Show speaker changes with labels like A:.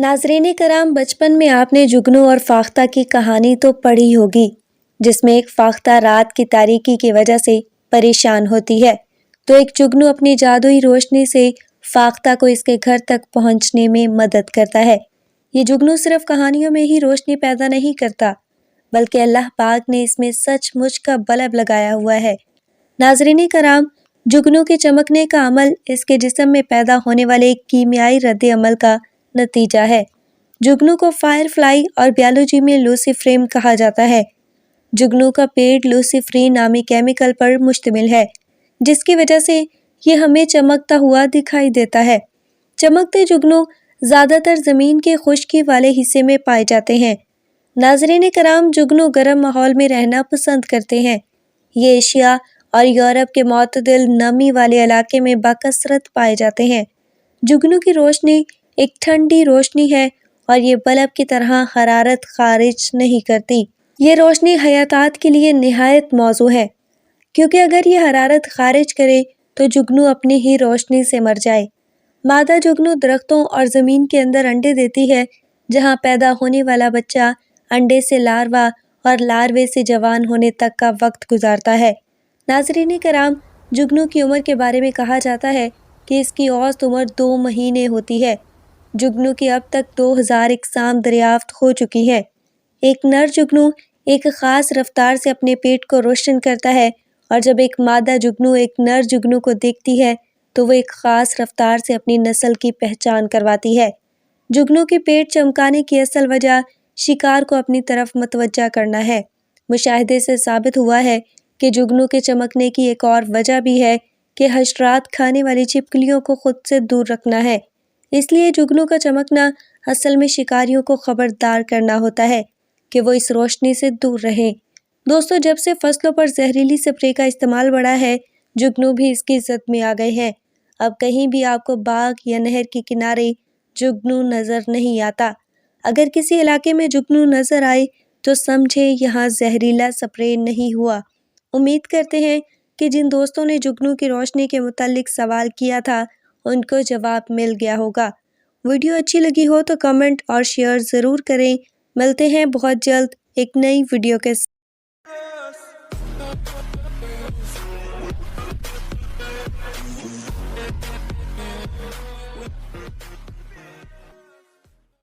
A: नाज़रीन कराम, बचपन में आपने जुगनू और फाख्ता की कहानी तो पढ़ी होगी, जिसमें एक फाख्ता रात की तारीकी की वजह से परेशान होती है तो एक जुगनू अपनी जादुई रोशनी से फाख्ता को इसके घर तक पहुंचने में मदद करता है। ये जुगनू सिर्फ कहानियों में ही रोशनी पैदा नहीं करता, बल्कि अल्लाह पाक ने इसमें सचमुच का बल्ब लगाया हुआ है। नाज़रीन कराम, जुगनू के चमकने का अमल इसके जिस्म में पैदा होने वाले एक कीमियाई रद्द अमल का नतीजा है। जुगनू को फायर फ्लाई और बायोलॉजी में लूसीफ्रेम कहा जाता है। जुगनू का पेट लूसीफ्रीन नामी केमिकल पर मुश्तमिल है, जिसकी वजह से ये हमें चमकता हुआ दिखाई देता है। चमकते जुगनू ज़्यादातर ज़मीन के खुश्की वाले हिस्से में पाए जाते हैं। नाज़रीन कराम, जुगनू गर्म माहौल में रहना पसंद करते हैं। ये एशिया और यूरोप के मुतदिल नमी वाले इलाके में बाकसरत पाए जाते हैं। जुगनू की रोशनी एक ठंडी रोशनी है और ये बल्ब की तरह हरारत खारिज नहीं करती। ये रोशनी हयातात के लिए निहायत मौजू है, क्योंकि अगर ये हरारत खारिज करे तो जुगनू अपनी ही रोशनी से मर जाए। मादा जुगनू दरख्तों और ज़मीन के अंदर अंडे देती है, जहाँ पैदा होने वाला बच्चा अंडे से लार्वा और लार्वे से जवान होने तक का वक्त गुजारता है। नाज़रीन कराम, जुगनू की उम्र के बारे में कहा जाता है कि इसकी औसत उम्र 2 महीने होती है। जुगनू की अब तक 2000 इकसाम दरियाफ्त हो चुकी है। एक नर जुगनू एक ख़ास रफ्तार से अपने पेट को रोशन करता है, और जब एक मादा जुगनू एक नर जुगनू को देखती है तो वो एक ख़ास रफ्तार से अपनी नस्ल की पहचान करवाती है। जुगनू के पेट चमकाने की असल वजह शिकार को अपनी तरफ मतवज्जा करना है। मुशाहिदे से साबित हुआ है कि जुगनू के चमकने की एक और वजह भी है कि हशरात खाने वाली छिपकलियों को खुद से दूर रखना है। इसलिए जुगनू का चमकना असल में शिकारियों को खबरदार करना होता है कि वो इस रोशनी से दूर रहें। दोस्तों, जब से फसलों पर जहरीली स्प्रे का इस्तेमाल बढ़ा है, जुगनू भी इसकी इज्जत में आ गए हैं। अब कहीं भी आपको बाग या नहर के किनारे जुगनू नज़र नहीं आता। अगर किसी इलाके में जुगनू नज़र आए तो समझे यहाँ जहरीला स्प्रे नहीं हुआ। उम्मीद करते हैं कि जिन दोस्तों ने जुगनू की रोशनी के मुतालिक सवाल किया था, उनको जवाब मिल गया होगा। वीडियो अच्छी लगी हो तो कमेंट और शेयर ज़रूर करें। मिलते हैं बहुत जल्द एक नई वीडियो के साथ।